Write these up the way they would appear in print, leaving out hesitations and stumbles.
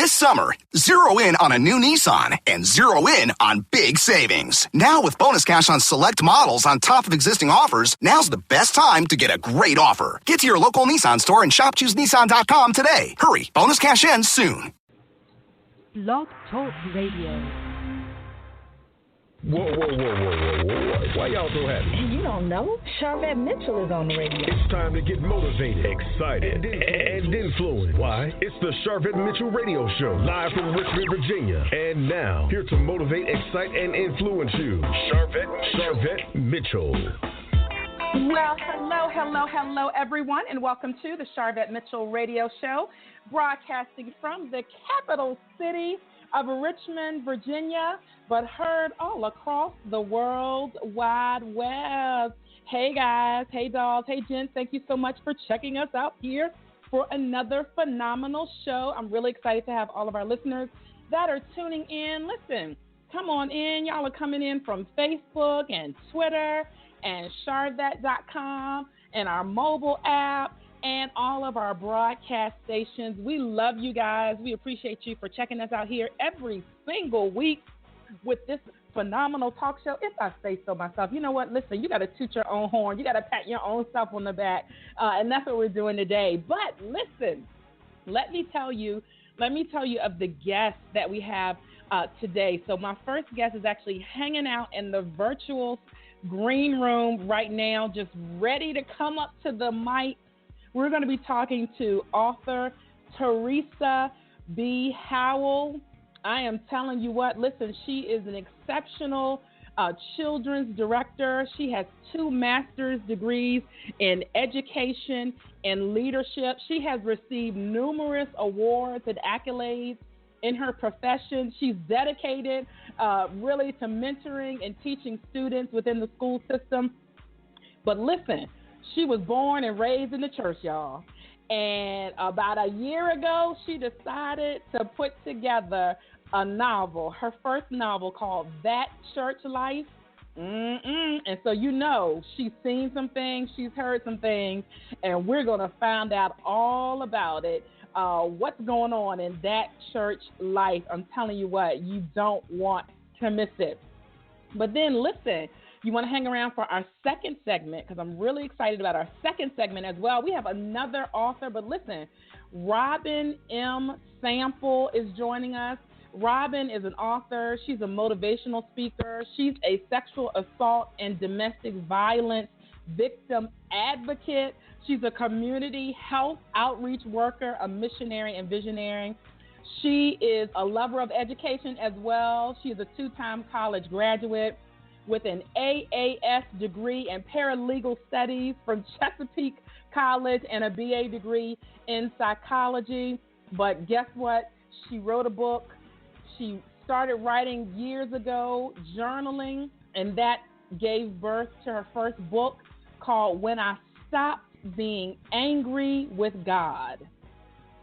This summer, zero in on a new Nissan and zero in on big savings. Now with bonus cash on select models on top of existing offers, now's the best time to get a great offer. Get to your local Nissan store and shop ChooseNissan.com today. Hurry, bonus cash ends soon. Blog Talk Radio. Whoa. Why y'all so happy? You don't know? Sharvette Mitchell is on the radio. It's time to get motivated, excited, and influenced. Why? It's the Sharvette Mitchell Radio Show, live from Richmond, Virginia. And now, here to motivate, excite, and influence you, Sharvette Mitchell. Well, hello, everyone, and welcome to the Sharvette Mitchell Radio Show, broadcasting from the capital city of Richmond, Virginia, but heard all across the World Wide Web. Hey, guys. Hey, dolls. Hey, gents. Thank you so much for checking us out here for another phenomenal show. I'm really excited to have all of our listeners that are tuning in. Listen, come on in. Y'all are coming in from Facebook and Twitter and Sharvette.com and our mobile app and all of our broadcast stations. We love you guys. We appreciate you for checking us out here every single week with this phenomenal talk show, if I say so myself. You know what? Listen, you got to toot your own horn. You got to pat your own self on the back, and that's what we're doing today. But listen, let me tell you of the guests that we have today. So my first guest is actually hanging out in the virtual green room right now, just ready to come up to the mic. We're going to be talking to author Teresa B. Howell. I am telling you what, listen, she is an exceptional children's director. She has 2 master's degrees in education and leadership. She has received numerous awards and accolades in her profession. She's dedicated really to mentoring and teaching students within the school system. But listen, she was born and raised in the church, y'all. And about a year ago, she decided to put together a novel, her first novel called That Church Life. And so, you know, she's seen some things, she's heard some things, and we're going to find out all about it. What's going on in that church life. I'm telling you what, you don't want to miss it. But then listen, you want to hang around for our second segment because I'm really excited about our second segment as well. We have another author, but listen, Robin M. Sample is joining us. Robin is an author. She's a motivational speaker. She's a sexual assault and domestic violence victim advocate. She's a community health outreach worker, a missionary and visionary. She is a lover of education as well. She is a 2-time college graduate with an AAS degree in paralegal studies from Chesapeake College and a BA degree in psychology. But guess what? She wrote a book. She started writing years ago, journaling, and that gave birth to her first book called When I Stopped Being Angry with God.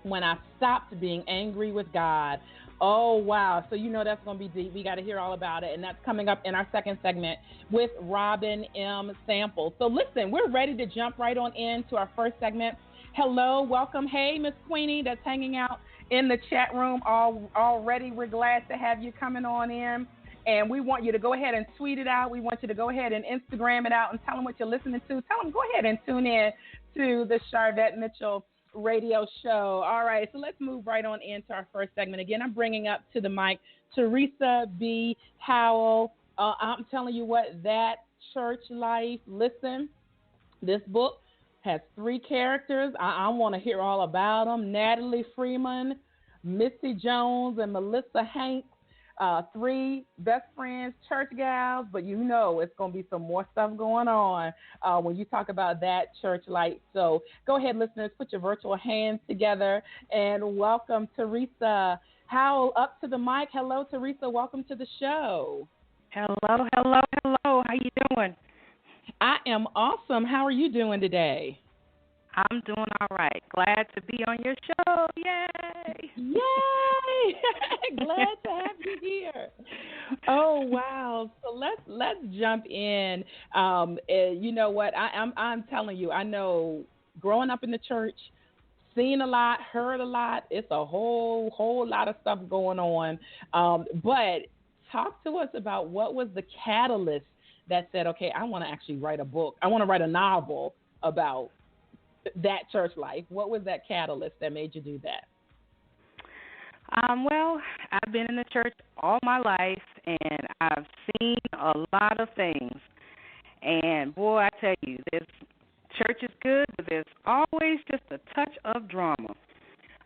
When I Stopped Being Angry with God. Oh, wow. So you know that's going to be deep. We got to hear all about it. And that's coming up in our second segment with Robin M. Sample. So listen, we're ready to jump right on into our first segment. Hello, welcome. Hey, Miss Queenie that's hanging out in the chat room already. We're glad to have you coming on in. And we want you to go ahead and tweet it out. We want you to go ahead and Instagram it out and tell them what you're listening to. Tell them, go ahead and tune in to the Sharvette Mitchell Radio Show. All right, so let's move right on into our first segment. Again, I'm bringing up to the mic Teresa B. Howell. I'm telling you what, That Church Life. Listen, this book has 3 characters. I want to hear all about them. Natalie Freeman, Missy Jones, and Melissa Hanks. 3 best friends, church gals, but you know it's going to be some more stuff going on when you talk about That Church Life. So go ahead, listeners, put your virtual hands together and welcome Teresa Howell up to the mic. Hello, Teresa. Welcome to the show. Hello. How you doing? I am awesome. How are you doing today? I'm doing all right. Glad to be on your show. Yay! Yay! Glad to have you here. Oh wow! So let's jump in. You know what? I'm telling you. I know growing up in the church, seen a lot, heard a lot. It's a whole lot of stuff going on. But talk to us about what was the catalyst that said, okay, I want to actually write a book. I want to write a novel about that church life. What was that catalyst that made you do that? Well, I've been in the church all my life, and I've seen a lot of things. And, boy, I tell you, this church is good, but there's always just a touch of drama.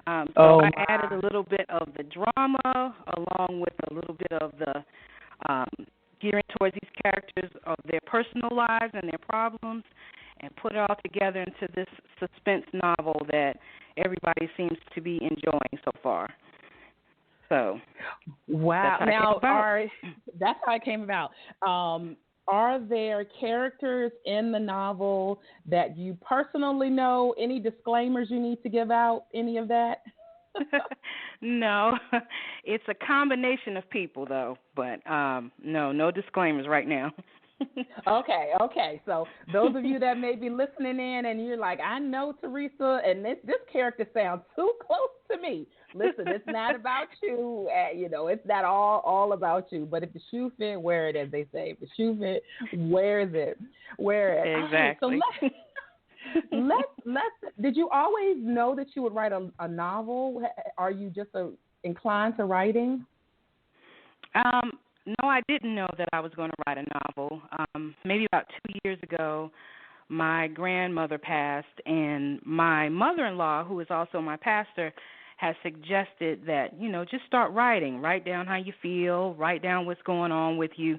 I added a little bit of the drama along with a little bit of the gearing towards these characters of their personal lives and their problems, and put it all together into this suspense novel that everybody seems to be enjoying so far. So, wow! That's how it came about. Are there characters in the novel that you personally know? Any disclaimers you need to give out? Any of that? No, it's a combination of people, though. But no disclaimers right now. Okay. So those of you that may be listening in and you're like, I know Teresa, and this character sounds too close to me. Listen, it's not about you. It's not all about you. But if the shoe fit, wear it, as they say. If the shoe fit, wear it. Exactly. Okay, so let's. Did you always know that you would write a novel? Are you just inclined to writing? No, I didn't know that I was going to write a novel. Maybe about 2 years ago, my grandmother passed, and my mother-in-law, who is also my pastor, has suggested that, just start writing. Write down how you feel, write down what's going on with you.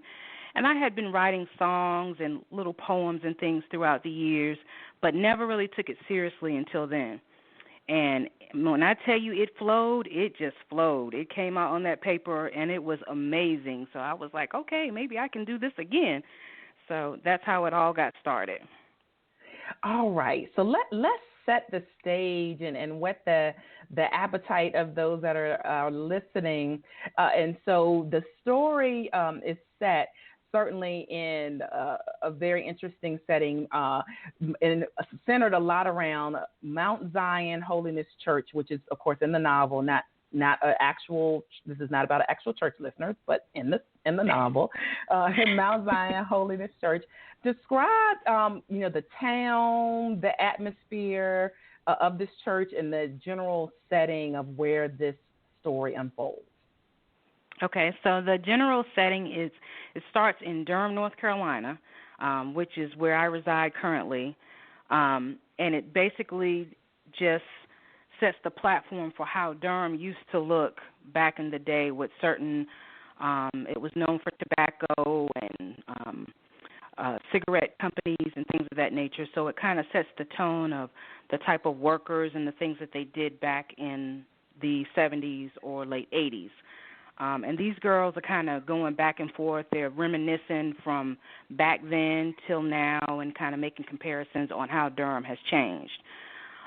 And I had been writing songs and little poems and things throughout the years, but never really took it seriously until then. And when I tell you it flowed, it just flowed. It came out on that paper, and it was amazing. So I was like, okay, maybe I can do this again. So that's how it all got started. All right. So let's set the stage and whet the appetite of those that are listening. And so the story is set certainly in a very interesting setting, and centered a lot around Mount Zion Holiness Church, which is, of course, in the novel, not an actual. This is not about an actual church, listeners, but in the novel, Mount Zion Holiness Church. Describe, the town, the atmosphere of this church, and the general setting of where this story unfolds. Okay, so the general setting it starts in Durham, North Carolina, which is where I reside currently, and it basically just sets the platform for how Durham used to look back in the day with certain, it was known for tobacco and cigarette companies and things of that nature, so it kind of sets the tone of the type of workers and the things that they did back in the 70s or late 80s. And these girls are kind of going back and forth. They're reminiscing from back then till now and kind of making comparisons on how Durham has changed.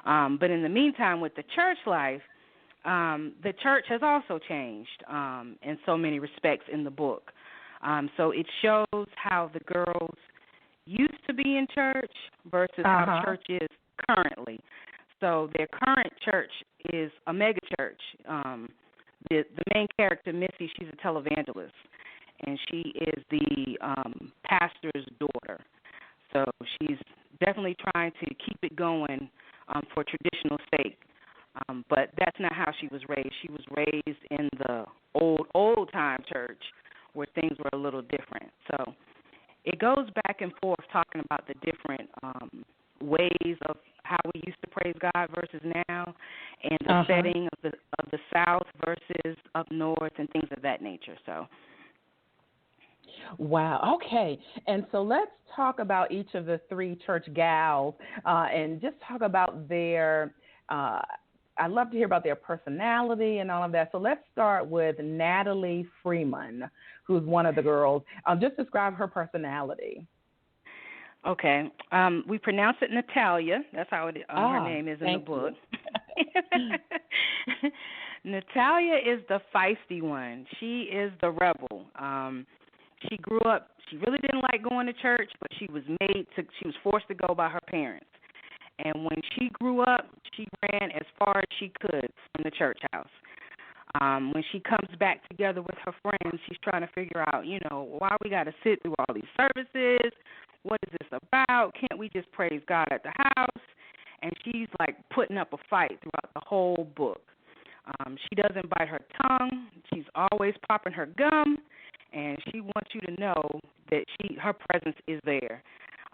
But in the meantime, with the church life, the church has also changed in so many respects in the book. So it shows how the girls used to be in church versus how church is currently. So their current church is a mega church. The main character, Missy, she's a televangelist, and she is the pastor's daughter. So she's definitely trying to keep it going for traditional sake. But that's not how she was raised. She was raised in the old-time church where things were a little different. So it goes back and forth talking about the different ways of how we used to praise God versus now, and the setting of the South versus up north and things of that nature. So, wow. Okay, and so let's talk about each of the three church gals, and just talk about their. I'd love to hear about their personality and all of that. So let's start with Natalie Freeman, who's one of the girls. Just describe her personality. Okay. We pronounce it Natalia. That's how her name is in the book. Natalia is the feisty one. She is the rebel. She grew up, she really didn't like going to church, but she was forced to go by her parents. And when she grew up, she ran as far as she could from the church house. When she comes back together with her friends, she's trying to figure out, why we got to sit through all these services. What is this about? Can't we just praise God at the house? And she's like putting up a fight throughout the whole book. She doesn't bite her tongue. She's always popping her gum, and she wants you to know that her presence is there.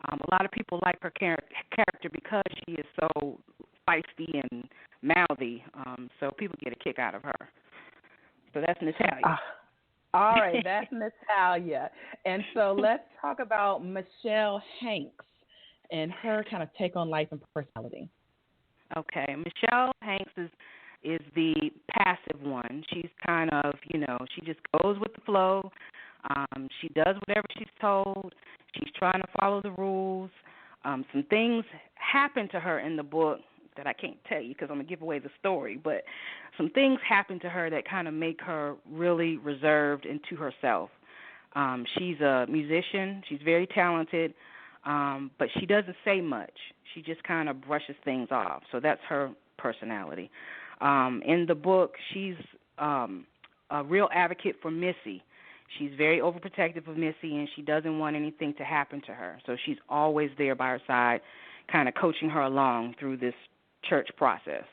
A lot of people like her character because she is so feisty and mouthy, so people get a kick out of her. So that's Natalia. All right, that's Natalia. And so let's talk about Michelle Hanks and her kind of take on life and personality. Okay, Michelle Hanks is the passive one. She's kind of, she just goes with the flow. She does whatever she's told. She's trying to follow the rules. Some things happen to her in the book that I can't tell you because I'm going to give away the story, but some things happen to her that kind of make her really reserved and to herself. She's a musician. She's very talented, but she doesn't say much. She just kind of brushes things off. So that's her personality. In the book, she's a real advocate for Missy. She's very overprotective of Missy, and she doesn't want anything to happen to her. So she's always there by her side, kind of coaching her along through this church process.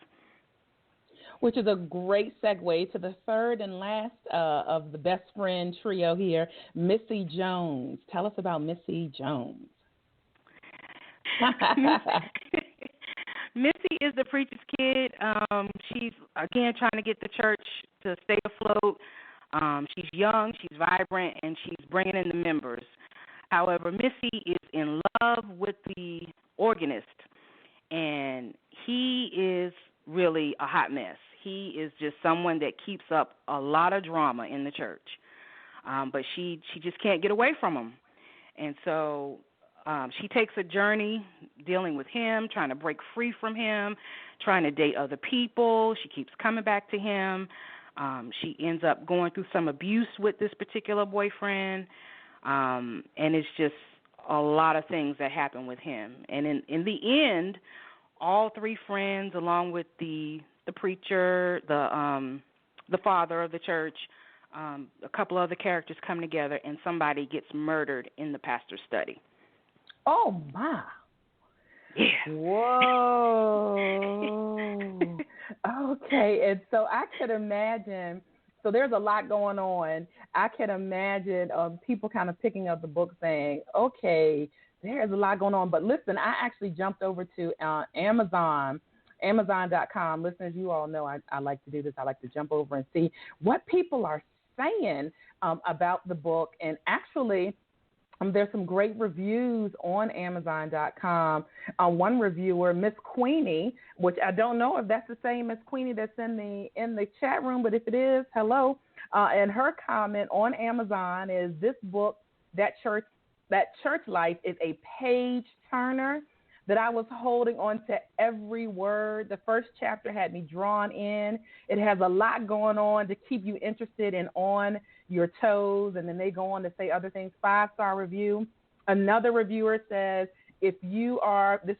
Which is a great segue to the third and last of the best friend trio here, Missy Jones. Tell us about Missy Jones. Missy is the preacher's kid. She's, again, trying to get the church to stay afloat. She's young, she's vibrant, and she's bringing in the members. However, Missy is in love with the organist, and he is really a hot mess. He is just someone that keeps up a lot of drama in the church, but she just can't get away from him. And so she takes a journey dealing with him, trying to break free from him, trying to date other people. She keeps coming back to him. She ends up going through some abuse with this particular boyfriend, and it's just a lot of things that happen with him. And in the end, all three friends, along with the preacher, the father of the church, a couple other characters come together, and somebody gets murdered in the pastor's study. Oh, my. Yeah. Whoa. Okay, and so I could imagine, so there's a lot going on. I can imagine people kind of picking up the book saying, okay, there's a lot going on. But listen, I actually jumped over to Amazon.com. Listeners, you all know I like to do this. I like to jump over and see what people are saying about the book. And actually, there's some great reviews on Amazon.com. One reviewer, Miss Queenie, which I don't know if that's the same Miss Queenie that's in the chat room, but if it is, hello. And her comment on Amazon is, this book, that church life, is a page turner that I was holding on to every word. The first chapter had me drawn in. It has a lot going on to keep you interested and on your toes, and then they go on to say other things. 5-star review. Another reviewer says, this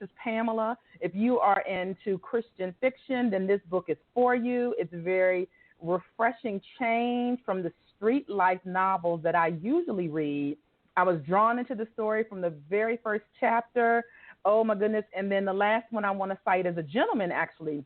is Pamela, if you are into Christian fiction, then this book is for you. It's a very refreshing change from the street life novels that I usually read. I was drawn into the story from the very first chapter. Oh, my goodness. And then the last one I want to cite is a gentleman, actually,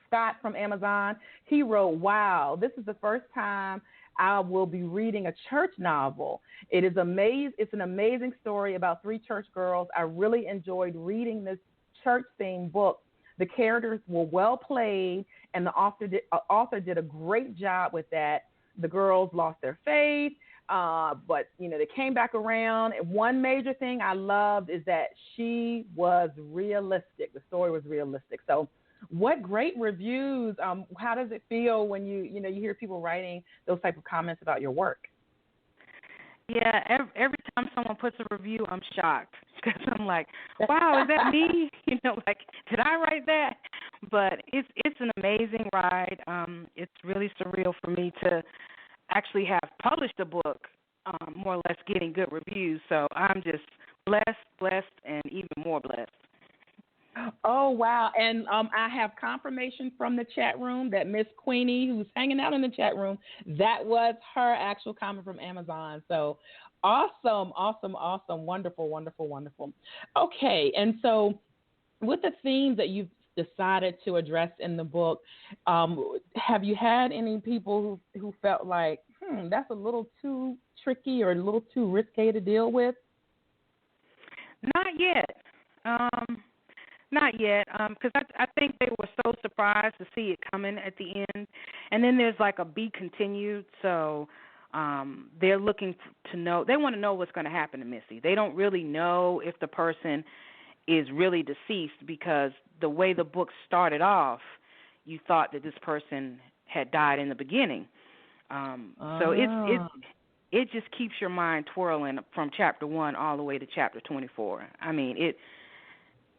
Scott from Amazon. He wrote, wow, this is the first time I will be reading a church novel. It's an amazing story about 3 church girls. I really enjoyed reading this church-themed book. The characters were well played, and the author did a great job with that. The girls lost their faith, but they came back around. And one major thing I loved is that she was realistic. The story was realistic. So, what great reviews. How does it feel when you hear people writing those type of comments about your work? Yeah, every time someone puts a review, I'm shocked because I'm like, wow, is that me? Did I write that? But it's an amazing ride. It's really surreal for me to actually have published a book, more or less getting good reviews. So I'm just blessed, and even more blessed. wow. And I have confirmation from the chat room that Miss Queenie, who's hanging out in the chat room, that was her actual comment from Amazon. So awesome, awesome, awesome. Wonderful, wonderful, wonderful. Okay. And so with the themes that you've decided to address in the book, have you had any people who felt like, that's a little too tricky or a little too risque to deal with? Not yet. Not yet, because I think they were so surprised to see it coming at the end. And then there's like a be continued, so they're looking to know. They want to know what's going to happen to Missy. They don't really know if the person is really deceased, because the way the book started off, you thought that this person had died in the beginning. So it just keeps your mind twirling from chapter 1 all the way to chapter 24. I mean,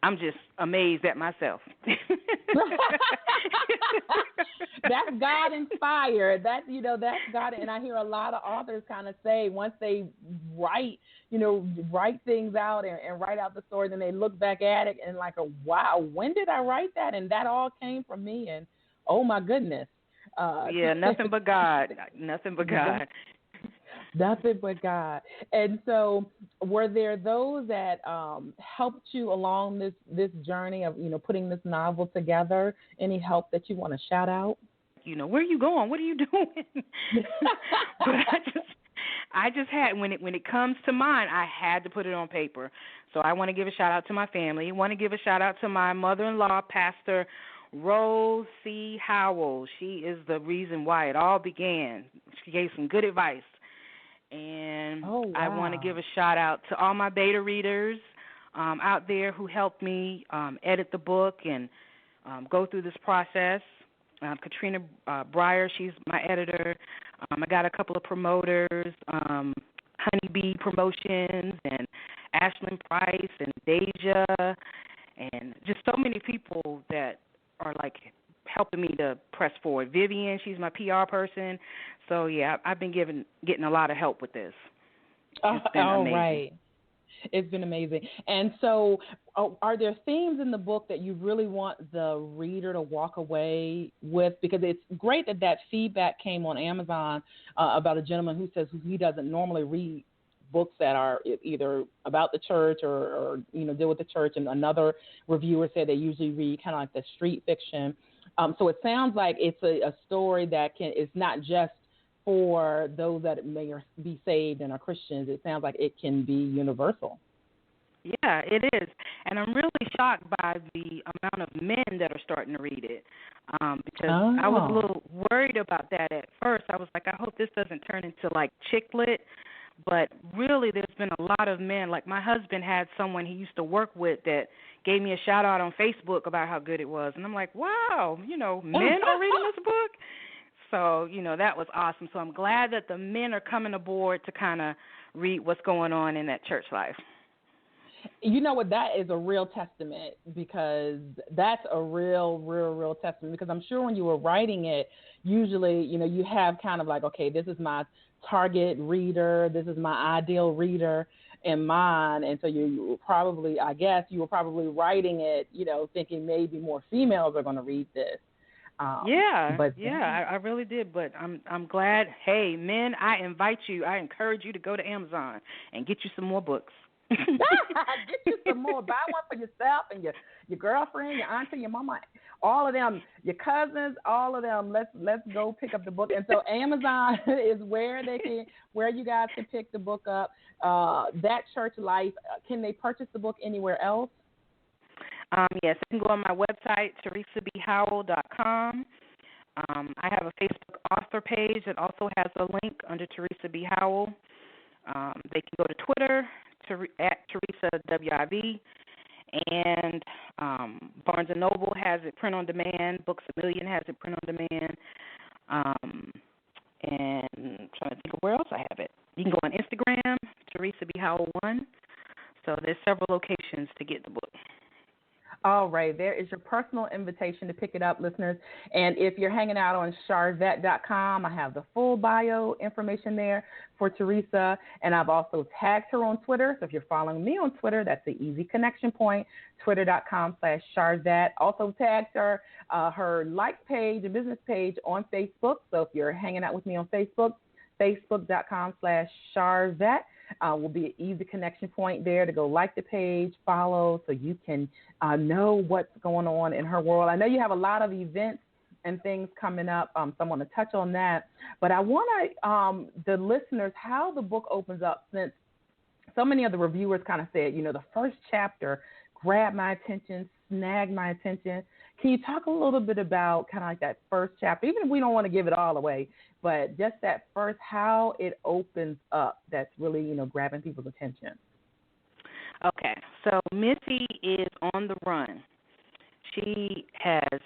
I'm just amazed at myself. That's God inspired. That's God. And I hear a lot of authors kind of say once they write things out and write out the story, then they look back at it and like, wow, when did I write that? And that all came from me. And oh my goodness. Yeah, nothing but God. Nothing but God. Nothing but God. And so were there those that helped you along this journey of, putting this novel together? Any help that you want to shout out? Where are you going? What are you doing? But I just had, when it comes to mine, I had to put it on paper. So I want to give a shout out to my family. I want to give a shout out to my mother-in-law, Pastor Rose C. Howell. She is the reason why it all began. She gave some good advice. And I want to give a shout out to all my beta readers out there who helped me edit the book and go through this process. Katrina Breyer, she's my editor. I got a couple of promoters, Honeybee Promotions and Ashlyn Price and Deja, and just so many people that are like helping me to press forward. Vivian, she's my PR person. So, yeah, I've been getting a lot of help with this. It's been amazing. Right. It's been amazing. And so are there themes in the book that you really want the reader to walk away with? Because it's great that feedback came on Amazon about a gentleman who says he doesn't normally read books that are either about the church or deal with the church. And another reviewer said they usually read kind of like the street fiction. So it sounds like it's a story that it's not just for those that may be saved and are Christians. It sounds like it can be universal. Yeah, it is. And I'm really shocked by the amount of men that are starting to read it, because I was a little worried about that at first. I was like, I hope this doesn't turn into like chick lit. But really, there's been a lot of men. Like my husband had someone he used to work with that gave me a shout out on Facebook about how good it was. And I'm like, wow, men are reading this book. So, that was awesome. So I'm glad that the men are coming aboard to kind of read what's going on in that church life. You know what? That is a real testament, because that's a real testament. Because I'm sure when you were writing it, usually, you have kind of like, okay, this is my target reader, this is my ideal reader in mind. And so you probably, I guess, you were probably writing it, thinking maybe more females are going to read this. I really did. But I'm glad. Hey, men, I encourage you to go to Amazon and get you some more books. Get you some more. Buy one for yourself and your girlfriend, your auntie, your mama, all of them, your cousins, all of them. Let's go pick up the book. And so Amazon is where you guys can pick the book up. That Church Life. Can they purchase the book anywhere else? Yes, you can go on my website, teresabhowell.com. I have a Facebook author page that also has a link under Teresa B. Howell. They can go to Twitter at Teresa WIV, and Barnes & Noble has it print on demand. Books A Million has it print on demand. And I'm trying to think of where else I have it. You can go on Instagram, Teresa B. Howell 1. So there's several locations to get the book. All right, there is your personal invitation to pick it up, listeners. And if you're hanging out on Sharvette.com, I have the full bio information there for Teresa. And I've also tagged her on Twitter. So if you're following me on Twitter, that's the easy connection point, twitter.com/Sharvette. Also tagged her, her like page, a business page on Facebook. So if you're hanging out with me on Facebook, facebook.com/Sharvette. Will be an easy connection point there to go like the page, follow, so you can know what's going on in her world. I know you have a lot of events and things coming up, so I want to touch on that. But I want the listeners, how the book opens up, since so many of the reviewers kind of said, the first chapter grabbed my attention, snagged my attention. Can you talk a little bit about kind of like that first chapter, even if we don't want to give it all away, but just that first, how it opens up, that's really, grabbing people's attention? Okay, so Missy is on the run. She has,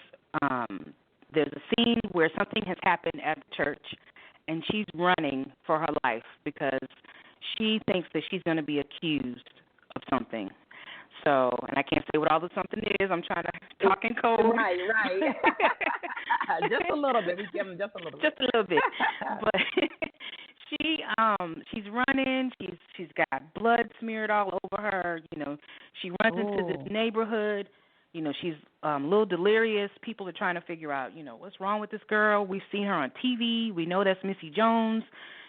there's a scene where something has happened at the church, and she's running for her life because she thinks that she's going to be accused of something. So, and I can't say what all the something is. I'm trying to talk in code. Right. Just a little bit. We give them just a little bit. Just a little bit. But she's running. She's got blood smeared all over her. She runs into this neighborhood. She's a little delirious. People are trying to figure out, what's wrong with this girl. We've seen her on TV. We know that's Missy Jones.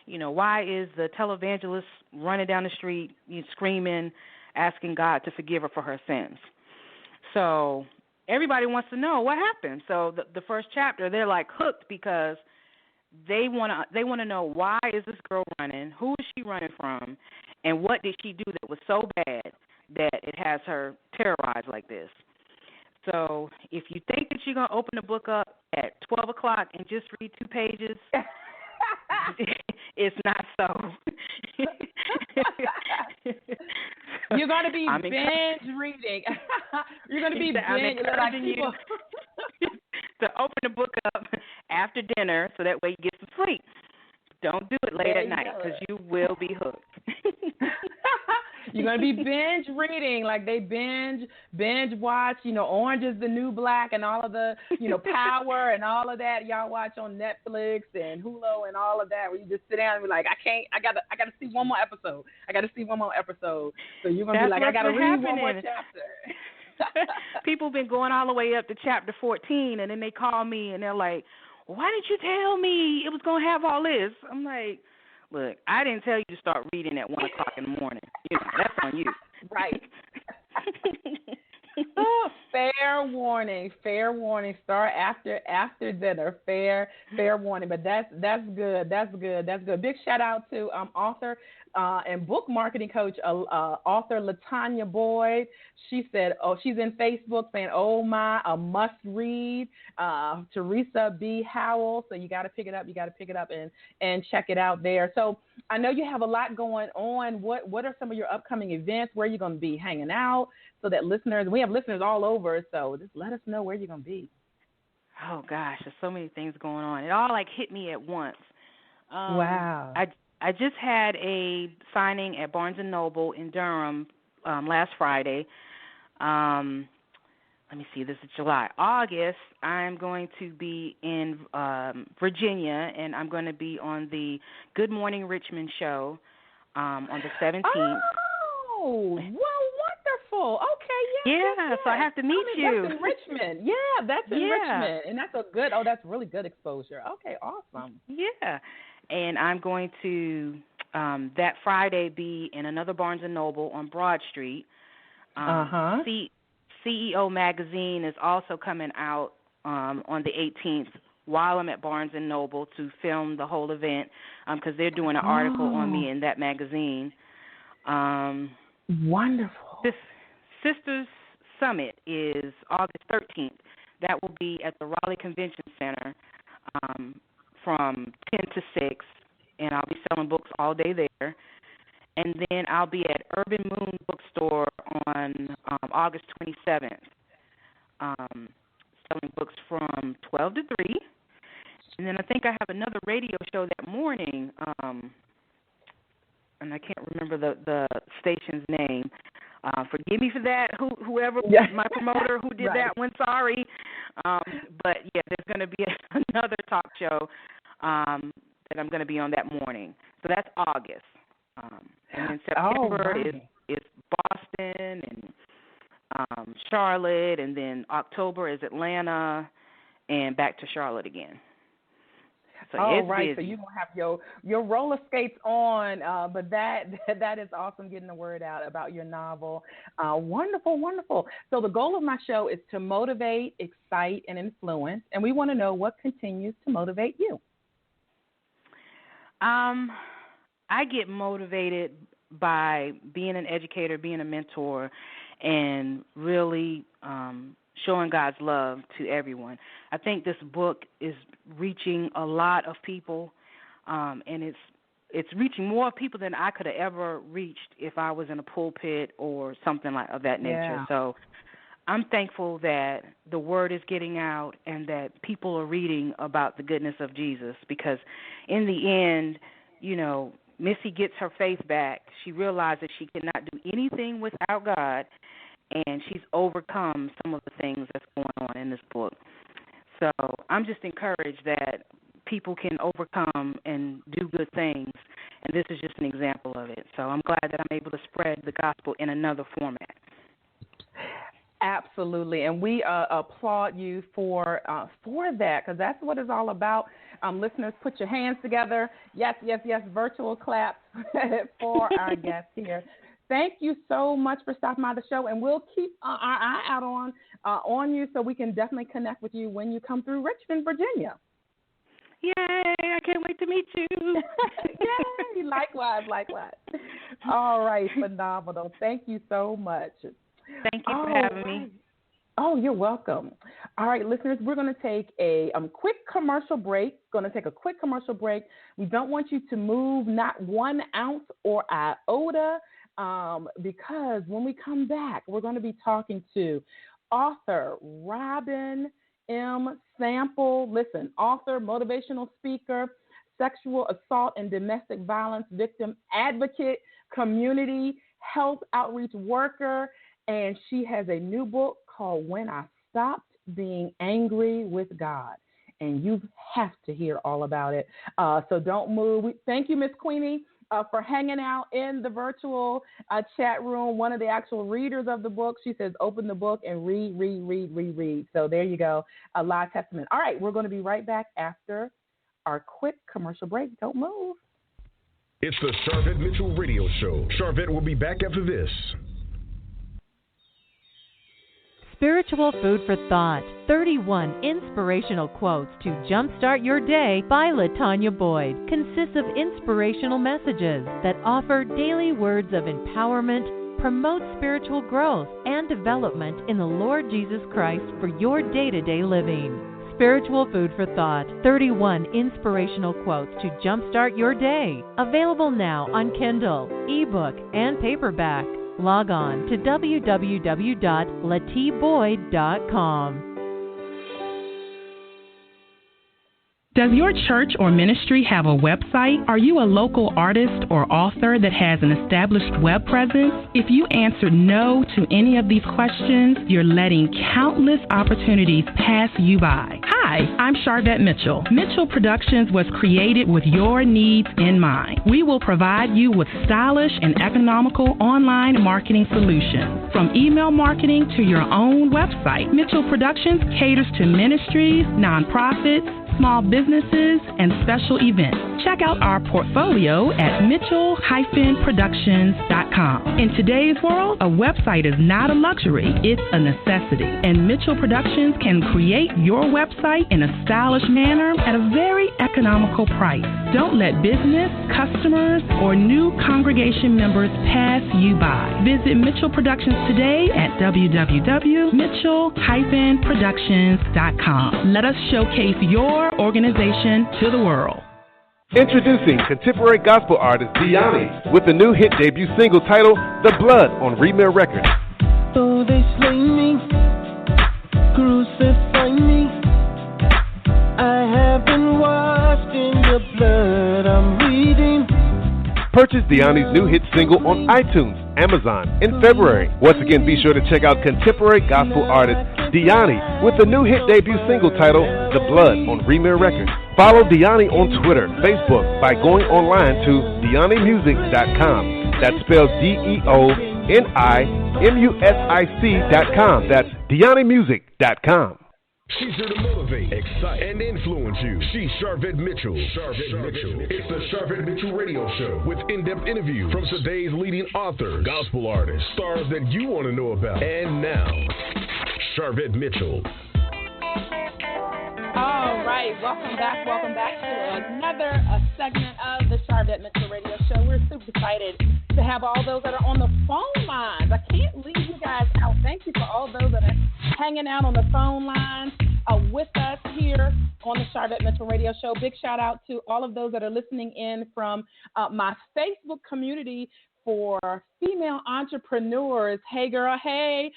Why is the televangelist running down the street screaming, asking God to forgive her for her sins? So everybody wants to know what happened. So the first chapter, they're like hooked because they want to know, why is this girl running? Who is she running from? And what did she do that was so bad that it has her terrorized like this? So if you think that you're going to open the book up at 12 o'clock and just read 2 pages, it's not so. You're going to be binge reading. You're going to be binge. Encouraging you to open the book up after dinner so that way you get some sleep. Don't do it late at night because you will be hooked. You're going to be binge reading, like they binge watch, Orange is the New Black and all of the, Power and all of that y'all watch on Netflix and Hulu and all of that, where you just sit down and be like, I got to see one more episode. So you're going to be like, I got to read one more chapter. People been going all the way up to chapter 14, and then they call me and they're like, why didn't you tell me it was going to have all this? I'm like, look, I didn't tell you to start reading at 1 o'clock in the morning. That's on you. Right. Fair warning. Start after dinner. Fair warning. But that's good. Big shout out to author and book marketing coach, author LaTanya Boyd. She said, she's in Facebook saying, oh my, a must read. Teresa B. Howell. So you got to pick it up. And check it out there. So I know you have a lot going on. What are some of your upcoming events? Where are you going to be hanging out? So that we have listeners all over. So just let us know where you're going to be. Oh gosh, there's so many things going on. It all hit me at once. Wow. I just had a signing at Barnes & Noble in Durham last Friday. Let me see, this is July. August, I'm going to be in Virginia, and I'm going to be on the Good Morning Richmond show on the 17th. Oh, well, wonderful. Okay, yeah. So I have to meet you. That's in Richmond. Yeah, that's in Richmond. And that's really good exposure. Okay, awesome. Yeah. And I'm going to, that Friday, be in another Barnes & Noble on Broad Street. CEO Magazine is also coming out on the 18th while I'm at Barnes & Noble to film the whole event because they're doing an article on me in that magazine. Wonderful. This Sisters Summit is August 13th. That will be at the Raleigh Convention Center from 10 to 6, and I'll be selling books all day there. And then I'll be at Urban Moon Bookstore on August 27th, selling books from 12 to 3. And then I think I have another radio show that morning, and I can't remember the station's name, Forgive me for that, whoever, my promoter who did that one, sorry. But, yeah, there's going to be another talk show that I'm going to be on that morning. So that's August. And then September is Boston and Charlotte, and then October is Atlanta, and back to Charlotte again. So it's busy. So you're going to have your roller skates on, but that is awesome, getting the word out about your novel. Wonderful, wonderful. So the goal of my show is to motivate, excite, and influence, and we want to know what continues to motivate you. I get motivated by being an educator, being a mentor, and really showing God's love to everyone. I think this book is reaching a lot of people, and it's reaching more people than I could have ever reached if I was in a pulpit or something like of that nature. Yeah. So I'm thankful that the word is getting out and that people are reading about the goodness of Jesus, because in the end, you know, Missy gets her faith back. She realized that she cannot do anything without God, and she's overcome some of the things that's going on in this book. So I'm just encouraged that people can overcome and do good things, and this is just an example of it. So I'm glad that I'm able to spread the gospel in another format. Absolutely, and we applaud you for that, because that's what it's all about. Listeners, put your hands together. Yes, virtual claps for our guests here. Thank you so much for stopping by the show, and we'll keep our eye out on you so we can definitely connect with you when you come through Richmond, Virginia. Yay, I can't wait to meet you. Yay, likewise. All right, phenomenal. Thank you so much. Thank you for having me. Oh, you're welcome. All right, listeners, we're going to take a quick commercial break. We don't want you to move not 1 ounce or iota, because when we come back, we're going to be talking to author Robin M. Sample. Listen, author, motivational speaker, sexual assault and domestic violence victim advocate, community health outreach worker, and she has a new book called When I Stopped Being Angry with God. And you have to hear all about it. So don't move. Thank you, Miss Queenie, for hanging out in the virtual chat room. One of the actual readers of the book, she says, open the book and read. So there you go, a live testament. All right, we're going to be right back after our quick commercial break. Don't move. It's the Sharvette Mitchell Radio Show. Sharvette will be back after this. Spiritual Food for Thought, 31 inspirational quotes to jumpstart your day by LaTanya Boyd, consists of inspirational messages that offer daily words of empowerment, promote spiritual growth and development in the Lord Jesus Christ for your day-to-day living. Spiritual Food for Thought, 31 inspirational quotes to jumpstart your day. Available now on Kindle, ebook, and paperback. Log on to www.latboyd.com. Does your church or ministry have a website? Are you a local artist or author that has an established web presence? If you answered no to any of these questions, you're letting countless opportunities pass you by. Hi, I'm Sharvette Mitchell. Mitchell Productions was created with your needs in mind. We will provide you with stylish and economical online marketing solutions. From email marketing to your own website, Mitchell Productions caters to ministries, nonprofits, small businesses, and special events. Check out our portfolio at mitchell-productions.com. In today's world, a website is not a luxury, it's a necessity. And Mitchell Productions can create your website in a stylish manner at a very economical price. Don't let business, customers, or new congregation members pass you by. Visit Mitchell Productions today at www.mitchell-productions.com. Let us showcase your organization to the world. Introducing contemporary gospel artist Diani with the new hit debut single titled The Blood on Remare Records. Though they slay me, crucify me, I have been washed in your blood. I'm reading. Purchase Diani's new hit single on iTunes Amazon in February. Once again, be sure to check out contemporary gospel artist Deani with the new hit debut single titled The Blood on Remir Records. Follow Deani on Twitter, Facebook by going online to DeaniMusic.com. That's spelled DeoniMusic.com. That's DeaniMusic.com. She's here to motivate, excite, and influence you. She's Sharvette Mitchell. Sharvette Mitchell. It's the Sharvette Mitchell Radio Show with in-depth interviews from today's leading authors, gospel artists, stars that you want to know about. And now, Sharvette Mitchell. All right, welcome back to another segment of the Sharvette Mitchell Radio Show. We're super excited to have all those that are on the phone lines. I can't leave you guys out. Thank you for all those that are hanging out on the phone lines with us here on the Sharvette Mitchell Radio Show. Big shout out to all of those that are listening in from my Facebook community for female entrepreneurs. Hey, girl, hey.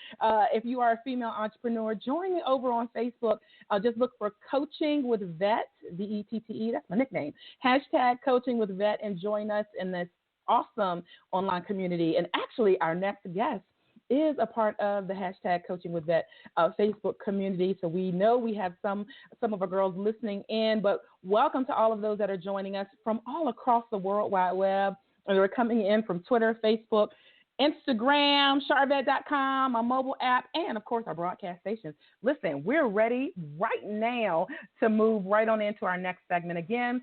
If you are a female entrepreneur, join me over on Facebook. Just look for Coaching with Vet, VETTE. That's my nickname. Hashtag Coaching with Vet, and join us in this awesome online community. And actually, our next guest is a part of the hashtag Coaching with Vet Facebook community. So we know we have some of our girls listening in, but welcome to all of those that are joining us from all across the World Wide Web. And they're coming in from Twitter, Facebook, Instagram, Sharvette.com, our mobile app, and, of course, our broadcast stations. Listen, we're ready right now to move right on into our next segment. Again,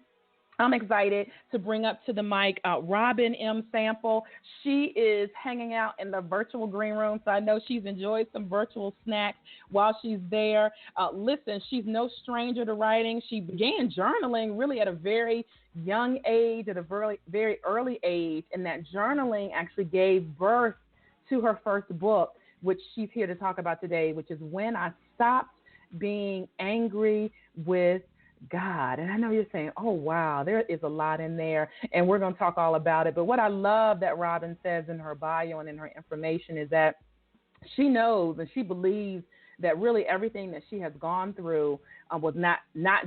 I'm excited to bring up to the mic Robin M. Sample. She is hanging out in the virtual green room, so I know she's enjoyed some virtual snacks while she's there. Listen, she's no stranger to writing. She began journaling really at a very young age, at a very, very early age, and that journaling actually gave birth to her first book, which she's here to talk about today, which is When I Stopped Being Angry with God. And I know you're saying, oh, wow, there is a lot in there, and we're going to talk all about it. But what I love that Robin says in her bio and in her information is that she knows and she believes that really everything that she has gone through was not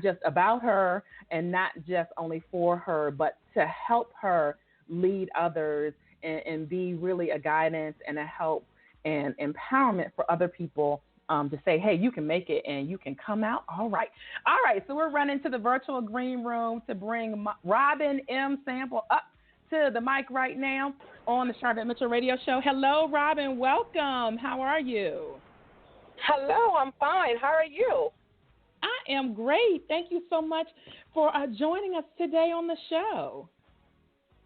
just about her and not just only for her, but to help her lead others and be really a guidance and a help and empowerment for other people. To say, hey, you can make it and you can come out. All right. So we're running to the virtual green room to bring Robin M. Sample up to the mic right now on the Sharvette Mitchell Radio Show. Hello, Robin. Welcome. How are you? Hello. I'm fine. How are you? I am great. Thank you so much for joining us today on the show.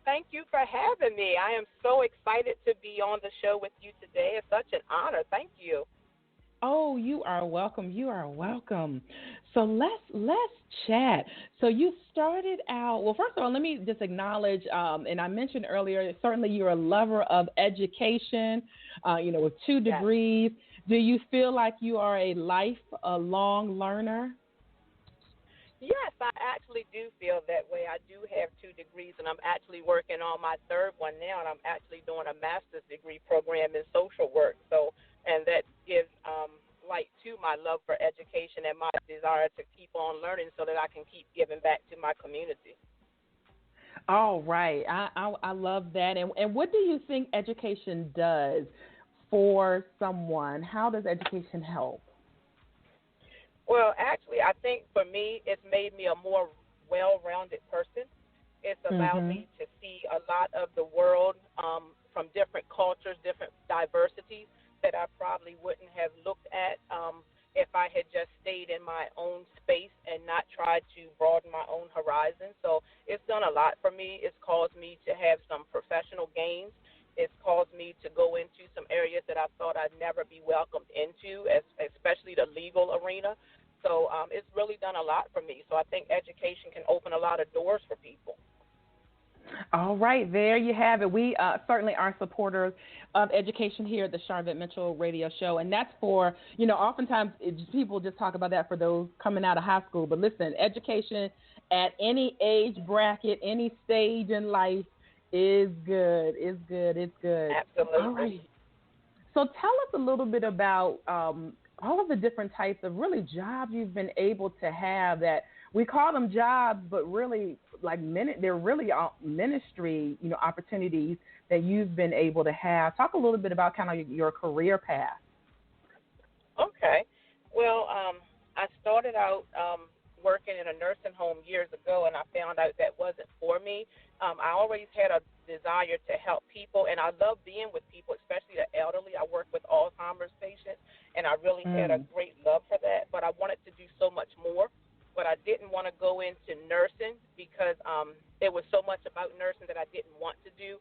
Thank you for having me. I am so excited to be on the show with you today. It's such an honor. Thank you. Oh, you are welcome. You are welcome. So let's chat. So you started out, well, first of all, let me just acknowledge, and I mentioned earlier, certainly you're a lover of education, with 2 degrees. Do you feel like you are a lifelong learner? Yes, I actually do feel that way. I do have 2 degrees, and I'm actually working on my 3rd one now, and I'm actually doing a master's degree program in social work. And that gives light to my love for education and my desire to keep on learning so that I can keep giving back to my community. All right. I love that. And what do you think education does for someone? How does education help? Well, actually, I think for me, it's made me a more well-rounded person. It's allowed me to see a lot of the world from different cultures, different diversities that I probably wouldn't have looked at if I had just stayed in my own space and not tried to broaden my own horizon. So it's done a lot for me. It's caused me to have some professional gains. It's caused me to go into some areas that I thought I'd never be welcomed into, especially the legal arena. So it's really done a lot for me. So I think education can open a lot of doors for people. All right, there you have it. We certainly are supporters of education here at the Sharvette Mitchell Radio Show, and that's for, oftentimes people just talk about that for those coming out of high school. But listen, education at any age bracket, any stage in life is good. It's good. Absolutely. All right. So tell us a little bit about all of the different types of really jobs you've been able to have that we call them jobs, but really, like they're really ministry, opportunities that you've been able to have. Talk a little bit about kind of your career path. Okay. Well, I started out working in a nursing home years ago, and I found out that wasn't for me. I always had a desire to help people, and I love being with people, especially the elderly. I work with Alzheimer's patients, and I really had a great love for that, but I wanted to do so much more. But I didn't want to go into nursing because there was so much about nursing that I didn't want to do,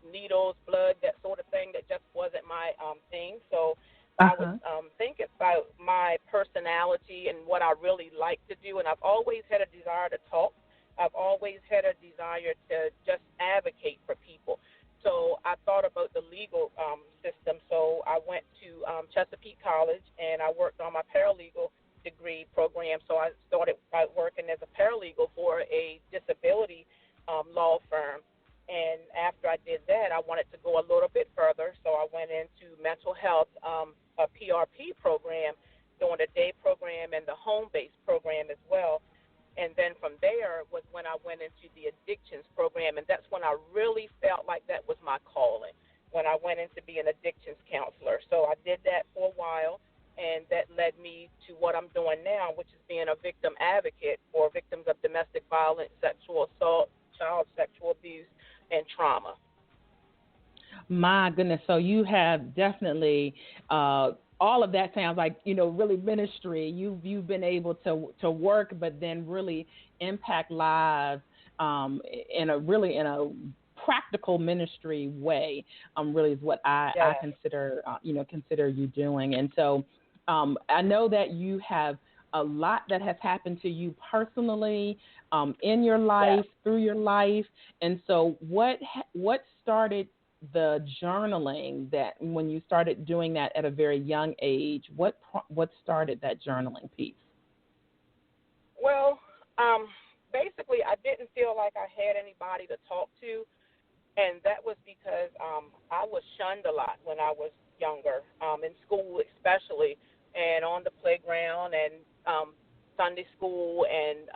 needles, blood, that sort of thing, that just wasn't my thing. So I was thinking about my personality and what I really like to do, and I've always had a desire to talk. I've always had a desire to just advocate for people. So I thought about the legal system. So I went to Chesapeake College, and I worked on my paralegal degree program. So I started out working as a paralegal for a disability law firm. And after I did that, I wanted to go a little bit further. So I went into mental health, a PRP program, doing a day program and the home-based program as well. And then from there was when I went into the addictions program, and that's when I really felt like that was my calling, when I went into being an addictions counselor. So I did that for a while, and that led me to what I'm doing now, which is being a victim advocate for victims of domestic violence, sexual assault, child sexual abuse, and trauma. My goodness. So you have definitely all of that sounds like, really ministry. You've been able to work, but then really impact lives in a practical ministry way. Really is what I consider you doing. And so I know that you have a lot that has happened to you personally in your life, through your life. And so what started the journaling, that when you started doing that at a very young age, what started that journaling piece? Well, basically I didn't feel like I had anybody to talk to, and that was because I was shunned a lot when I was younger, in school especially, and on the playground and Sunday school and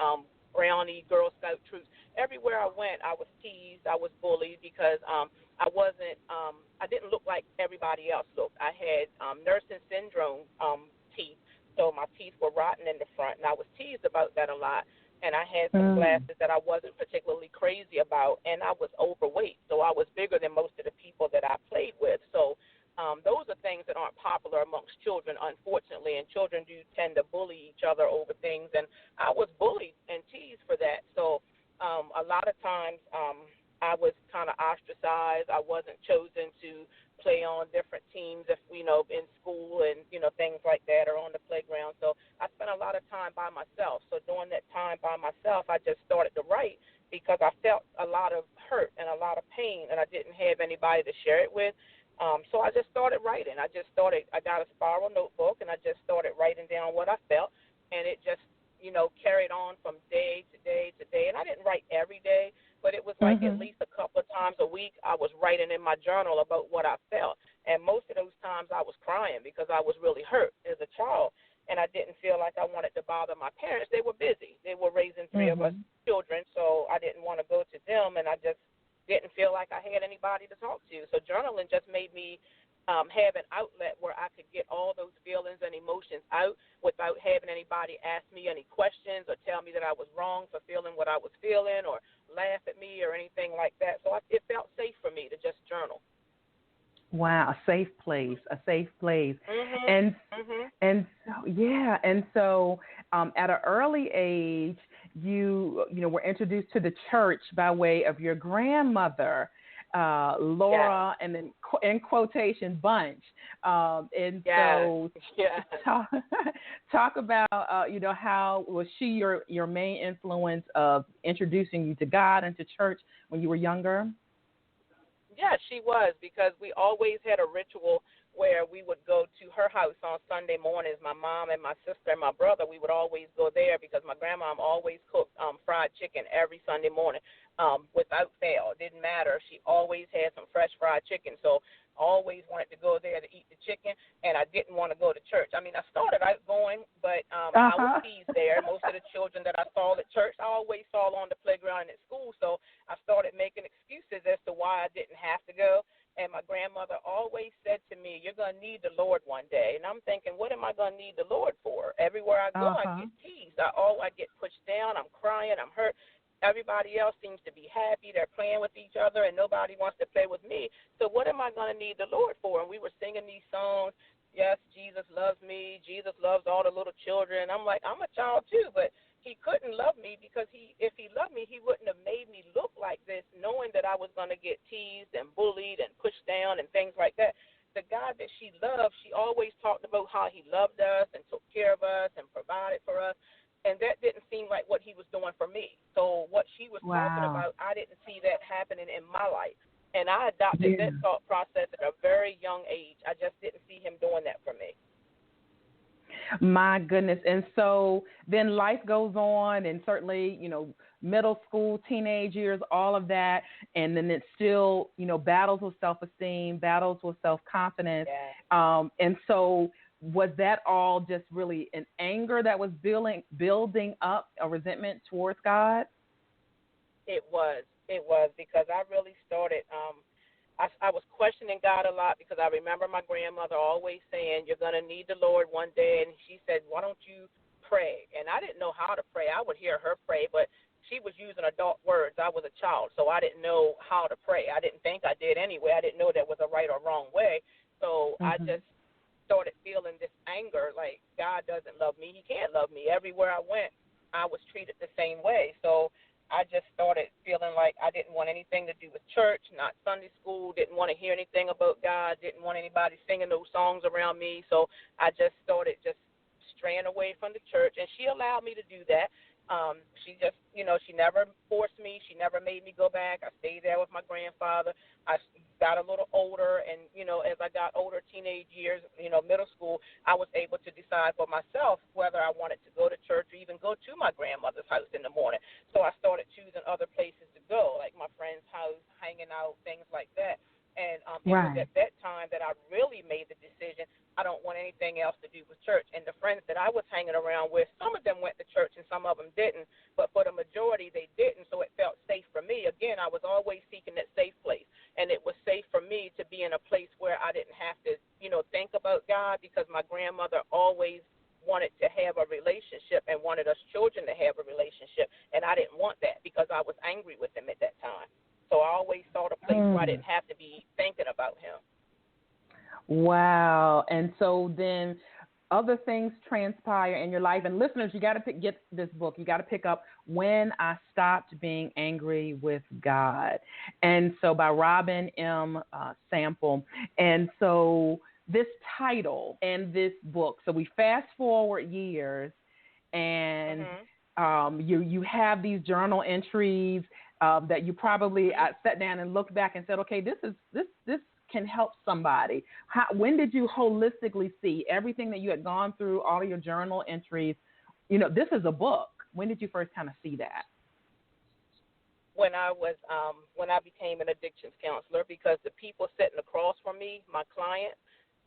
Brownie, Girl Scout troops. Everywhere I went, I was teased, I was bullied because I didn't look like everybody else looked. I had nursing syndrome teeth, so my teeth were rotten in the front, and I was teased about that a lot. And I had some glasses that I wasn't particularly crazy about, and I was overweight, so I was bigger than most of the people that I played with. So those are things that aren't popular amongst children, unfortunately, and children do tend to bully each other over things, and I was bullied and teased for that. So a lot of times I was kind of ostracized. I wasn't chosen to play on different teams in school and, things like that, or on the playground. So I spent a lot of time by myself. So during that time by myself, I just started to write because I felt a lot of hurt and a lot of pain, and I didn't have anybody to share it with. So I just started writing. I got a spiral notebook, and I just started writing down what I felt, and it just, carried on from day to day to day. And I didn't write every day, but it was like at least a couple of times a week I was writing in my journal about what I felt. And most of those times I was crying because I was really hurt as a child, and I didn't feel like I wanted to bother my parents. They were busy. They were raising three of us children, so I didn't want to go to them, and I just didn't feel like I had anybody to talk to. So journaling just made me have an outlet where I could get all those feelings and emotions out without having anybody ask me any questions or tell me that I was wrong for feeling what I was feeling or laugh at me or anything like that. So it felt safe for me to just journal. Wow, a safe place. And so at an early age, you were introduced to the church by way of your grandmother, Laura, and then in quotation Bunch. So talk about how was she your main influence of introducing you to God and to church when you were younger? Yeah, she was, because we always had a ritual where we would go to her house on Sunday mornings. My mom and my sister and my brother, we would always go there because my grandmom always cooked fried chicken every Sunday morning without fail. It didn't matter. She always had some fresh fried chicken. So always wanted to go there to eat the chicken, and I didn't want to go to church. I mean, I started out going, but I was teased there. Most of the children that I saw at church, I always saw on the playground and at school, so I started making excuses as to why I didn't have to go. And my grandmother always said to me, you're going to need the Lord one day. And I'm thinking, what am I going to need the Lord for? Everywhere I go, I get teased. I get pushed down. I'm crying. I'm hurt. Everybody else seems to be happy. They're playing with each other, and nobody wants to play with me. So what am I going to need the Lord for? And we were singing these songs. Yes, Jesus loves me. Jesus loves all the little children. I'm like, I'm a child too, but he couldn't love me because if he loved me, he wouldn't have made me look like this, knowing that I was going to get teased and bullied and pushed down and things like that. The God that she loved, she always talked about how he loved us and took care of us and provided for us. And that didn't seem like what he was doing for me. So what she was talking about, I didn't see that happening in my life. And I adopted that thought process at a very young age. I just didn't see him doing that for me. My goodness. And so then life goes on, and certainly, middle school, teenage years, all of that. And then it's still, battles with self-esteem, battles with self-confidence. Yeah. And so was that all just really an anger that was building up, a resentment towards God? It was because I really started, I was questioning God a lot because I remember my grandmother always saying, you're going to need the Lord one day. And she said, why don't you pray? And I didn't know how to pray. I would hear her pray, but she was using adult words. I was a child, so I didn't know how to pray. I didn't think I did anyway. I didn't know there was a right or wrong way. So I just started feeling this anger, like God doesn't love me. He can't love me. Everywhere I went, I was treated the same way. So I just started feeling like I didn't want anything to do with church, not Sunday school, didn't want to hear anything about God, didn't want anybody singing those songs around me. So I just started just straying away from the church, and she allowed me to do that. She just, she never forced me. She never made me go back. I stayed there with my grandfather. I got a little older, and, as I got older, teenage years, middle school, I was able to decide for myself whether I wanted to go to church or even go to my grandmother's house in the morning. So I started choosing other places to go, like my friend's house, hanging out, things like that. And it was at that time that I really made the decision, I don't want anything else to do with church. And the friends that I was hanging around with, some of them went to church and some of them didn't, but for the majority they didn't, so it felt safe for me. Again, I was always seeking that safe place, and it was safe for me to be in a place where I didn't have to, think about God, because my grandmother always wanted to have a relationship and wanted us children to have a relationship, and I didn't want that because I was angry with him at that time. So I always sought a place where I didn't have to be thinking about him. Wow. And so then other things transpire in your life. And listeners, you got to get this book. You got to pick up When I Stopped Being Angry with God. And so by Robin M. Sample. And so this title and this book, so we fast forward years, and you have these journal entries that you probably sat down and looked back and said, okay, this can help somebody. When did you holistically see everything that you had gone through, all of your journal entries? This is a book. When did you first kind of see that? When I became an addictions counselor, because the people sitting across from me, my clients,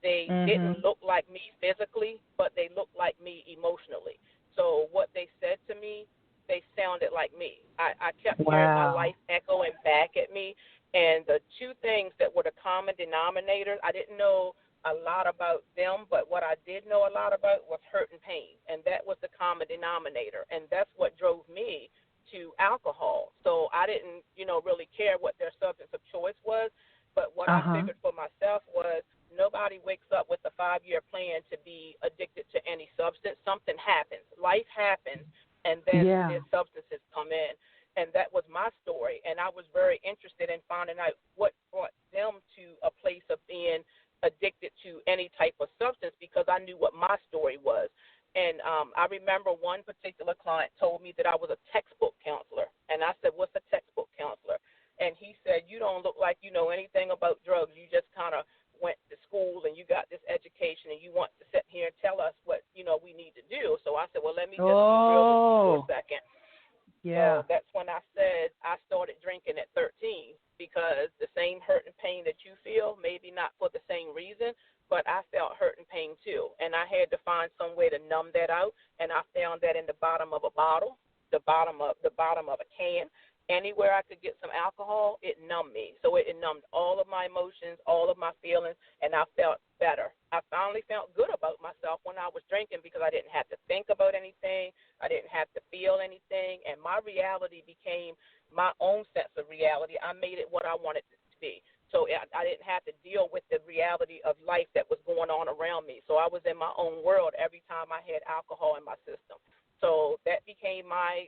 they didn't look like me physically, but they looked like me emotionally. So what they said to me, they sounded like me. I kept hearing my life echoing back at me. And the two things that were the common denominators, I didn't know a lot about them, but what I did know a lot about was hurt and pain. And that was the common denominator. And that's what drove me to alcohol. So I didn't, really care what their substance of choice was. But what I figured for myself was nobody wakes up with a 5-year plan to be addicted to any substance. Something happens. Life happens. And then the substances come in. And that was my story. And I was very interested in finding out what brought them to a place of being addicted to any type of substance, because I knew what my story was. And I remember one particular client told me that I was a textbook counselor. And I said, what's a textbook counselor? And he said, you don't look like you know anything about drugs. You just kind of went to school and you got just be real with you for a second. Yeah. So that's when I said I started drinking at 13 because the same hurt and pain that you feel, maybe not for the same reason, but I felt hurt and pain too. And I had to find some way to numb that out, and I found that in the bottom of a bottle, the bottom of a can. Anywhere I could get some alcohol, it numbed me. So it numbed all of my emotions, all of my feelings, and I felt better. I finally felt good about myself when I was drinking because I didn't have to think about anything. I didn't have to feel anything, and my reality became my own sense of reality. I made it what I wanted it to be. So I didn't have to deal with the reality of life that was going on around me. So I was in my own world every time I had alcohol in my system. So that became my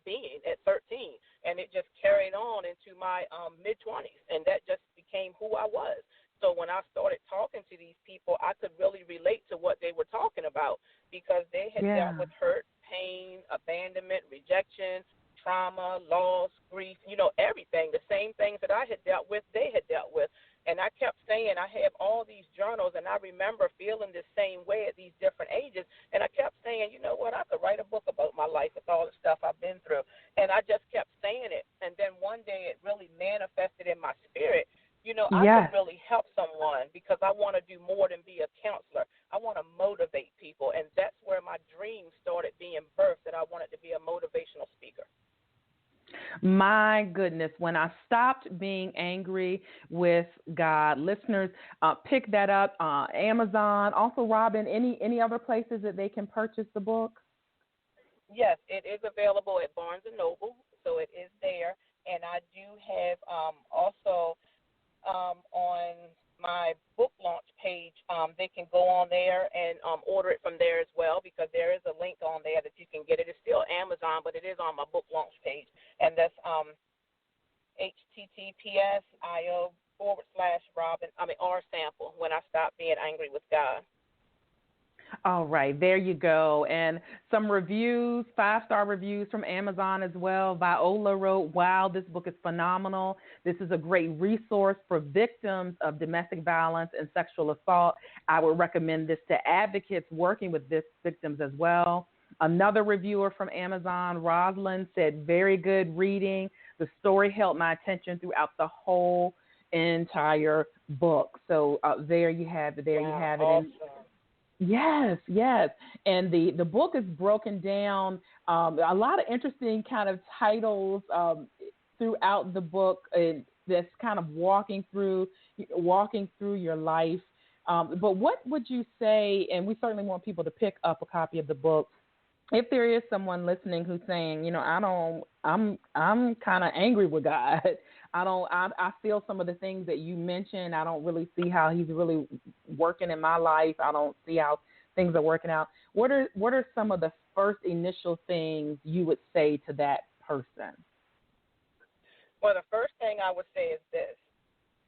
being at 13, and it just carried on into my mid-20s, and that just became who I was. So when I started talking to these people, I could really relate to what they were talking about because they had dealt with hurt, pain, abandonment, rejection, trauma, loss, grief, everything. The same things that I had dealt with, they had dealt with. And I kept saying, I have all these journals, and I remember feeling the same way at these different ages. And I kept saying, you know what, I could write a book about my life with all the stuff I've been through. And I just kept saying it. And then one day it really manifested in my spirit. I could really help someone because I want to do more than be a counselor. I want to motivate people. And that's where my dream started being birthed, that I wanted to be a motivational speaker. My goodness, when I stopped being angry with God, listeners, pick that up, Amazon. Also, Robin, any other places that they can purchase the book? Yes, it is available at Barnes & Noble, so it is there. And I do have also on my book launch page, they can go on there and order it from there as well because there is a link on there that you can get it. It's still Amazon, but it is on my book launch page, and that's https://r sample when I stop being angry with God. All right, there you go. And some reviews, 5-star reviews from Amazon as well. Viola wrote, wow, this book is phenomenal. This is a great resource for victims of domestic violence and sexual assault. I would recommend this to advocates working with victims as well. Another reviewer from Amazon, Rosalind, said, very good reading. The story held my attention throughout the whole entire book. So there you have it. There you have it. Awesome. Yes. And the book is broken down, a lot of interesting kind of titles throughout the book that's kind of walking through your life. But what would you say, and we certainly want people to pick up a copy of the book, if there is someone listening who's saying, I'm kind of angry with God. I feel some of the things that you mentioned. I don't really see how he's really working in my life. I don't see how things are working out. What are some of the first initial things you would say to that person? Well, the first thing I would say is this.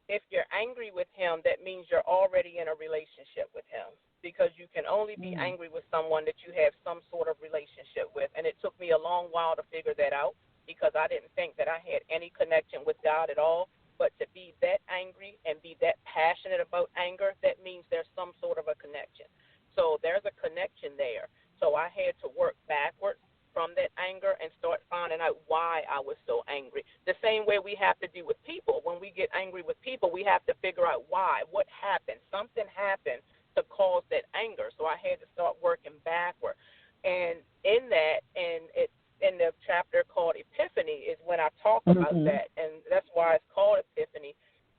If you're angry with him, that means you're already in a relationship with him, because you can only be angry with someone that you have some sort of relationship with. And it took me a long while to figure that out, because I didn't think that I had any connection with God at all. But to be that angry and be that passionate about anger, that means there's some sort of a connection. So there's a connection there. So I had to work backwards from that anger and start finding out why I was so angry. The same way we have to do with people. When we get angry with people, we have to figure out why. What happened? Something happened to cause that anger. So I had to start working backward. And in that, and it's in the chapter called Epiphany is when I talk about that. And that's why it's called Epiphany,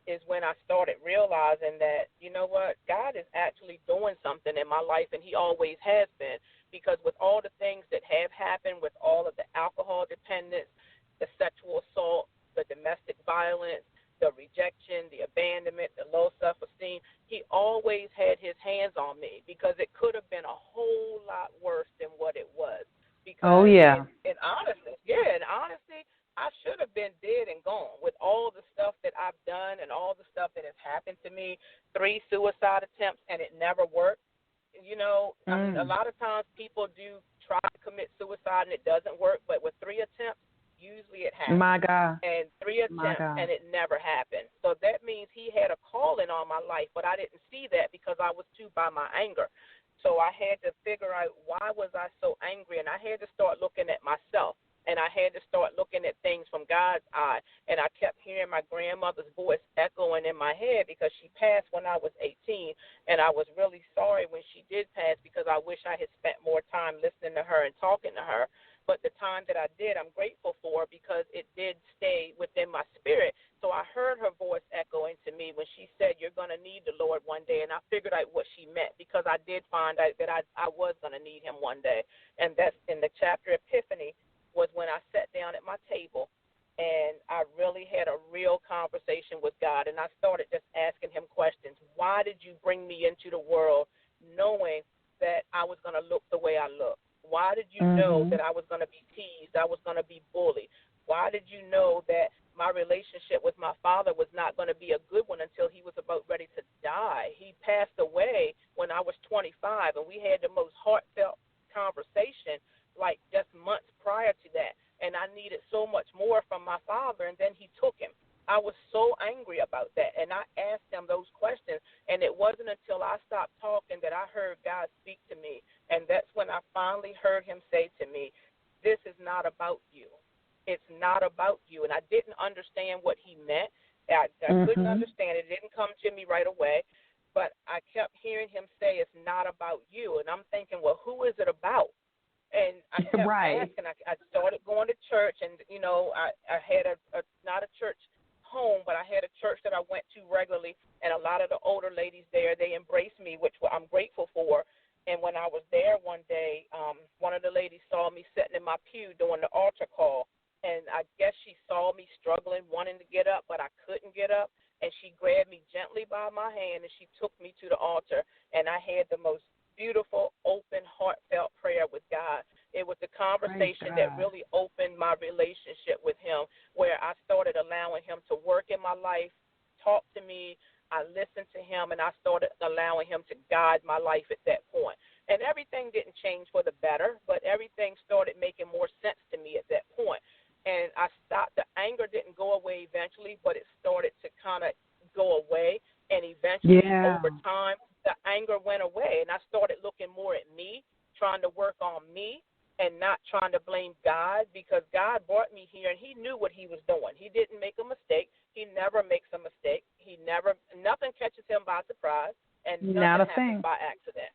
is when I started realizing that, you know what, God is actually doing something in my life, and he always has been. Because with all the things that have happened, with all of the alcohol dependence, the sexual assault, the domestic violence, the rejection, the abandonment, the low self-esteem, he always had his hands on me, because it could have been a whole lot worse than what it was. Because in honesty, I should have been dead and gone with all the stuff that I've done and all the stuff that has happened to me. 3 suicide attempts, and it never worked. I mean, a lot of times people do try to commit suicide and it doesn't work, but with 3 attempts, usually it happens. My God. And 3 attempts, and it never happened. So that means he had a calling on my life, but I didn't see that because I was too by my anger. so I had to figure out why was I so angry, and I had to start looking at myself. And I had to start looking at things from God's eye. And I kept hearing my grandmother's voice echoing in my head because she passed when I was 18. And I was really sorry when she did pass because I wish I had spent more time listening to her and talking to her. But the time that I did, I'm grateful for because it did stay within my spirit. So I heard her voice echoing to me when she said, you're going to need the Lord one day. And I figured out what she meant because I did find out that I was going to need him one day. And that's in the chapter Epiphany, was when I sat down at my table and I really had a real conversation with God, and I started just asking him questions. Why did you bring me into the world knowing that I was going to look the way I look? Why did you know that I was going to be teased, I was going to be bullied? Why did you know that my relationship with my father was not going to be a good one until he was about ready to die? He passed away when I was 25, and we had the most heartfelt conversation like just months prior to that, and I needed so much more from my father, and then he took him. I was so angry about that, and I asked him those questions, and it wasn't until I stopped talking that I heard God speak to me, and that's when I finally heard him say to me, this is not about you. It's not about you, and I didn't understand what he meant. I couldn't understand it. It didn't come to me right away, but I kept hearing him say it's not about you, and I'm thinking, well, who is it about? And I kept asking. I started going to church, and, you know, I had not a church home, but I had a church that I went to regularly, and a lot of the older ladies there, they embraced me, which I'm grateful for. And when I was there one day, one of the ladies saw me sitting in my pew doing the altar call, and I guess she saw me struggling, wanting to get up, but I couldn't get up, and she grabbed me gently by my hand, and she took me to the altar, and I had the most beautiful, open, heartfelt prayer with God. It was the conversation that really opened my relationship with him, where I started allowing him to work in my life, talk to me. I listened to him, and I started allowing him to guide my life at that point. And everything didn't change for the better, but everything started making more sense to me at that point. And I stopped. The anger didn't go away eventually, but it started to kind of go away. And eventually, over time, the anger went away, and I started looking more at me, trying to work on me, and not trying to blame God, because God brought me here, and he knew what he was doing. He didn't make a mistake. He never makes a mistake. Nothing catches him by surprise, and nothing happens by accident.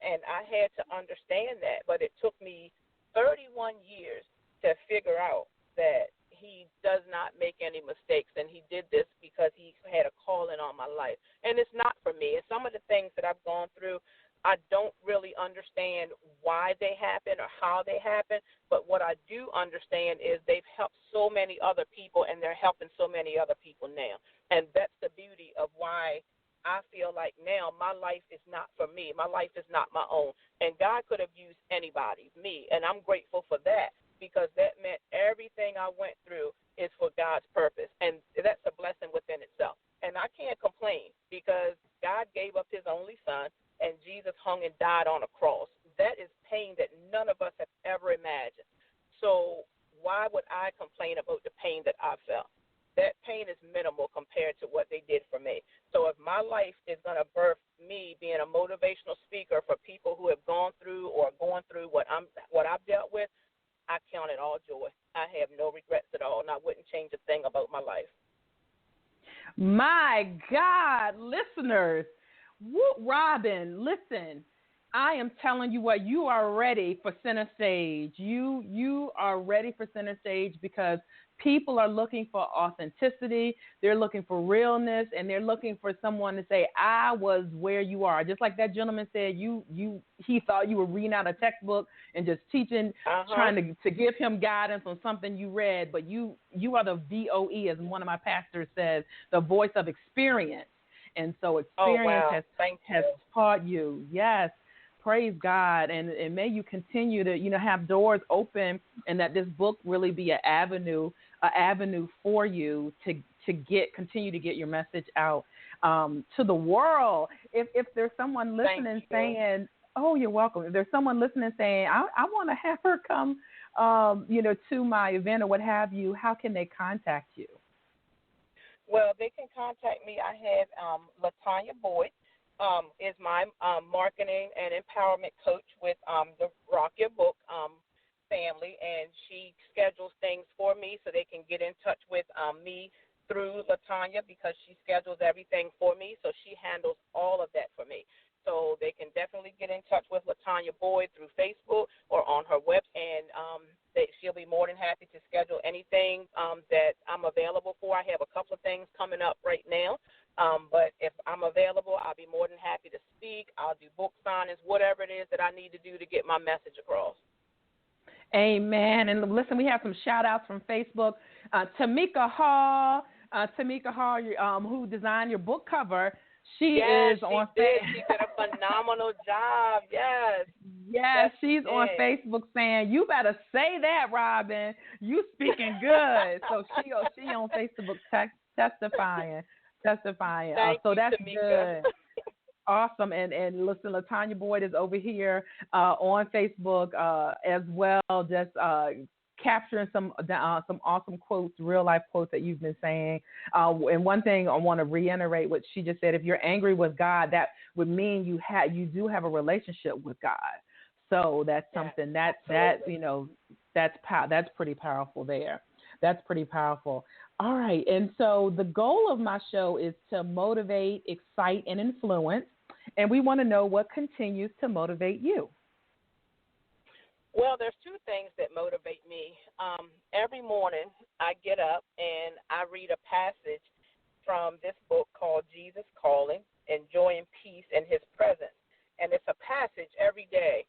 And I had to understand that, but it took me 31 years to figure out that he does not make any mistakes, and he did this because he had a calling on my life. And it's not for me. And some of the things that I've gone through, I don't really understand why they happen or how they happen, but what I do understand is they've helped so many other people, and they're helping so many other people now. And that's the beauty of why I feel like now my life is not for me. My life is not my own. And God could have used anybody, me, and I'm grateful for that, because that meant everything I went through is for God's purpose, and that's a blessing within itself. And I can't complain, because God gave up his only son, and Jesus hung and died on a cross. That is pain that none of us have ever imagined. So why would I complain about the pain that I felt? That pain is minimal compared to what they did for me. So if my life is going to birth me being a motivational speaker for people who have gone through or going through what I've dealt with, I count it all joy. I have no regrets at all, and I wouldn't change a thing about my life. My God, listeners, Robin, listen, I am telling you what, you are ready for center stage. You are ready for center stage, because people are looking for authenticity. They're looking for realness, and they're looking for someone to say, I was where you are. Just like that gentleman said, he thought you were reading out a textbook and just teaching, trying to give him guidance on something you read. But you are the VOE, as one of my pastors says, the voice of experience. And so experience has taught you. Yes. Praise God, and may you continue to, have doors open, and that this book really be an avenue for you to continue to get your message out to the world. If there's someone listening saying, "Oh, you're welcome," if there's someone listening saying, "I want to have her come, to my event or what have you," how can they contact you? Well, they can contact me. I have Latanya Boyd. is my marketing and empowerment coach with the Rock Your Book family, and she schedules things for me so they can get in touch with me through LaTanya, because she schedules everything for me, so she handles all of that for me. So they can definitely get in touch with LaTanya Boyd through Facebook or on her website, and she'll be more than happy to schedule anything that I'm available for. I have a couple of things coming up right now, but if I'm available, I'll be more than happy to speak. I'll do book signings, whatever it is that I need to do to get my message across. Amen. And listen, we have some shout-outs from Facebook. Tamika Hall, who designed your book cover, she is on Facebook. She did a phenomenal job. Yes. Yes, she's on Facebook saying, "You better say that, Robin. You speaking good." So she on Facebook testifying. So that's Tamika. good. Awesome. And listen, LaTanya Boyd is over here on Facebook as well, just capturing some awesome quotes, real life quotes that you've been saying. And one thing I want to reiterate what she just said: if you're angry with God, that would mean you do have a relationship with God. So that's something that's pretty powerful there. That's pretty powerful. All right. And so the goal of my show is to motivate, excite, and influence. And we want to know what continues to motivate you. Well, there's two things that motivate me. Every morning I get up and I read a passage from this book called Jesus Calling, Enjoying Peace in His Presence. And it's a passage every day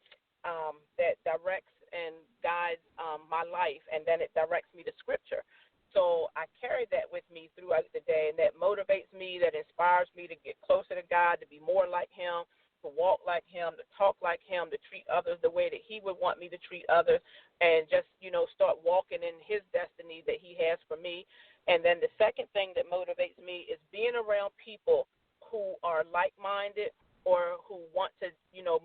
that directs and guides my life, and then it directs me to Scripture. So I carry that with me throughout the day, and that motivates me, that inspires me to get closer to God, to be more like Him, to walk like Him, to talk like Him, to treat others the way that He would want me to treat others, and just, start walking in His destiny that He has for me. And then the second thing that motivates me is being around people who are like-minded, or who want to,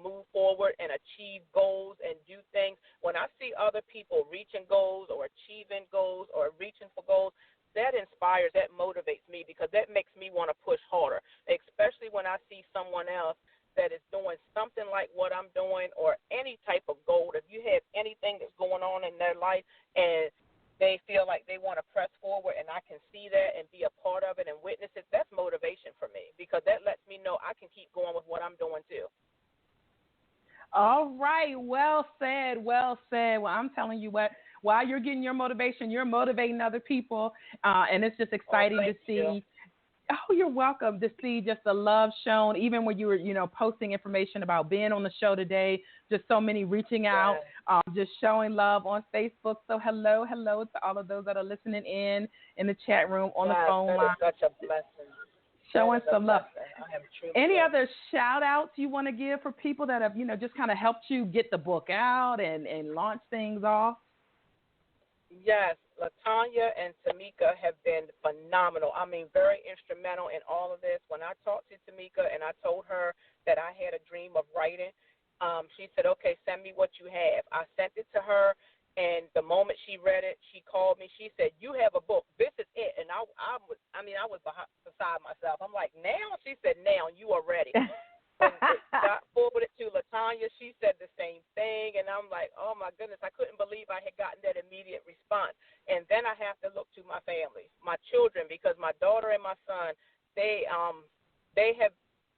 move forward and achieve goals and do things. When I see other people reaching goals or achieving goals or reaching for goals, that inspires, that motivates me, because that makes me want to push harder, especially when I see someone else that is doing something like what I'm doing, or any type of goal. If you have anything that's going on in their life and they feel like they want to press forward, and I can see that and be a part of it and witness it, that's motivation for me, because that lets me know I can keep going with what I'm doing too. All right. Well said. Well, I'm telling you what, while you're getting your motivation, you're motivating other people. And it's just exciting to see. You. Oh, you're welcome, to see just the love shown, even when you were, posting information about being on the show today, just so many reaching out, just showing love on Facebook. So hello to all of those that are listening in the chat room, on the phone line. That is such a blessing. Showing some love. Any other shout outs you want to give for people that have, just kind of helped you get the book out and launch things off? Yes, LaTanya and Tamika have been phenomenal. I mean, very instrumental in all of this. When I talked to Tamika and I told her that I had a dream of writing, she said, "Okay, send me what you have." I sent it to her, and the moment she read it, she called me. She said, "You have a book. This is it." And I was beside myself. I'm like, "Now?" She said, "Now, you are ready." When it got forwarded to LaTanya, she said the same thing, and I'm like, oh my goodness, I couldn't believe I had gotten that immediate response. And then I have to look to my family, my children, because my daughter and my son, they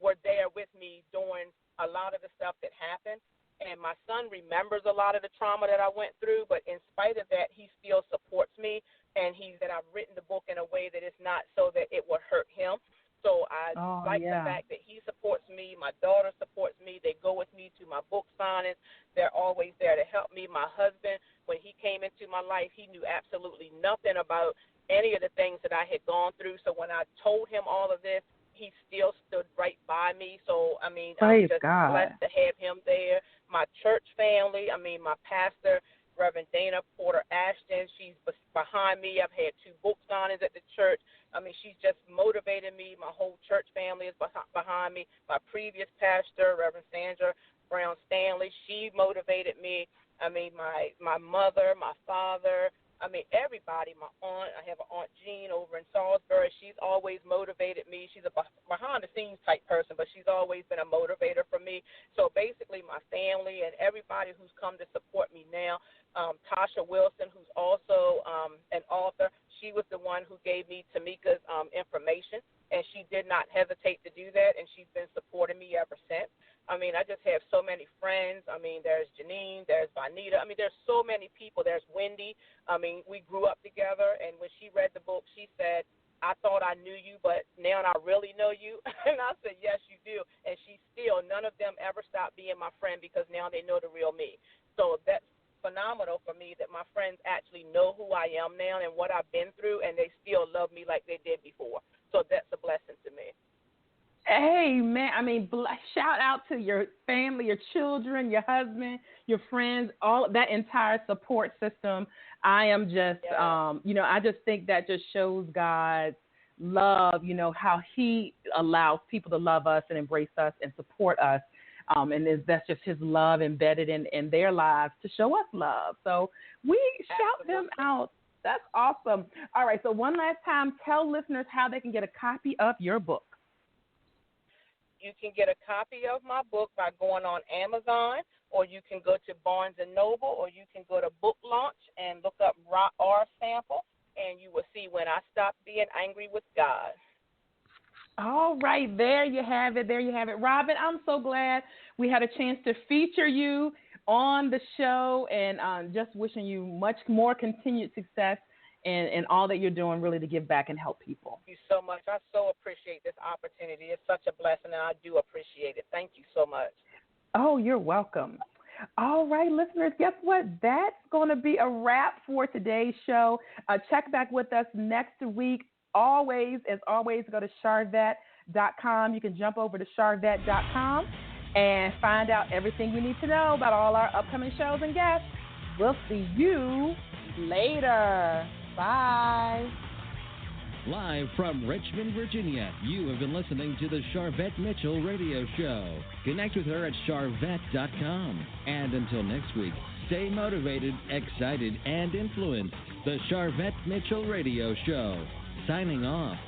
were there with me during a lot of the stuff that happened. And my son remembers a lot of the trauma that I went through, but in spite of that, he still supports me, and that I've written the book in a way that it's not so that it would hurt him. So I the fact that he supports me, my daughter supports me. They go with me to my book signings. They're always there to help me. My husband, when he came into my life, he knew absolutely nothing about any of the things that I had gone through. So when I told him all of this, he still stood right by me. So, I'm just blessed to have him there. My church family, my pastor, Reverend Dana Porter Ashton, she's behind me. I've had 2 book signings at the church. She's just motivated me. My whole church family is behind me. My previous pastor, Reverend Sandra Brown Stanley, she motivated me. My mother, my father, I mean, everybody, my aunt, I have an Aunt Jean over in Salisbury. She's always motivated me. She's a behind-the-scenes type person, but she's always been a motivator for me. So basically my family and everybody who's come to support me now, Tasha Wilson, who's also an author, she was the one who gave me Tamika's information, and she did not hesitate to do that, and she's been supporting me ever since. I mean, I just have so many friends. I mean, there's Janine, there's Vanita. I mean, there's so many people. There's Wendy. I mean, we grew up together, and when she read the book, she said, I thought I knew you, but now I really know you. And I said, yes, you do. And she still, none of them ever stopped being my friend because now they know the real me. So that's phenomenal for me that my friends actually know who I am now and what I've been through, and they still love me like they did before. So that's a blessing to me. Hey, man, I mean, shout out to your family, your children, your husband, your friends, all that entire support system. I am just, I just think that just shows God's love, how he allows people to love us and embrace us and support us. And that's just his love embedded in their lives to show us love. So we shout them out. That's awesome. All right, so one last time, tell listeners how they can get a copy of your book. You can get a copy of my book by going on Amazon, or you can go to Barnes & Noble, or you can go to Book Launch and look up R Sample, and you will see When I Stopped Being Angry with God. All right, there you have it. There you have it. Robin, I'm so glad we had a chance to feature you on the show, and just wishing you much more continued success and all that you're doing really to give back and help people. Thank you so much. I so appreciate this opportunity. It's such a blessing, and I do appreciate it. Thank you so much. Oh, you're welcome. All right, listeners, guess what? That's going to be a wrap for today's show. Check back with us next week. As always, go to Sharvette.com. You can jump over to Sharvette.com and find out everything you need to know about all our upcoming shows and guests. We'll see you later. Bye. Live from Richmond, Virginia, you have been listening to the Sharvette Mitchell Radio Show. Connect with her at Sharvette.com. And until next week, stay motivated, excited, and influenced. The Sharvette Mitchell Radio Show. Signing off.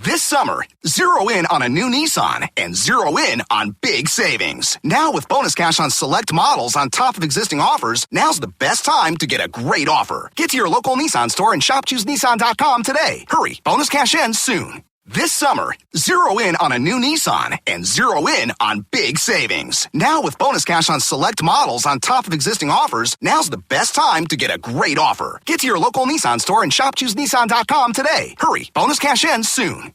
This summer, zero in on a new Nissan and zero in on big savings. Now with bonus cash on select models on top of existing offers, now's the best time to get a great offer. Get to your local Nissan store and shop ChooseNissan.com today. Hurry, bonus cash ends soon. This summer, zero in on a new Nissan and zero in on big savings. Now with bonus cash on select models on top of existing offers, now's the best time to get a great offer. Get to your local Nissan store and shop ChooseNissan.com today. Hurry, bonus cash ends soon.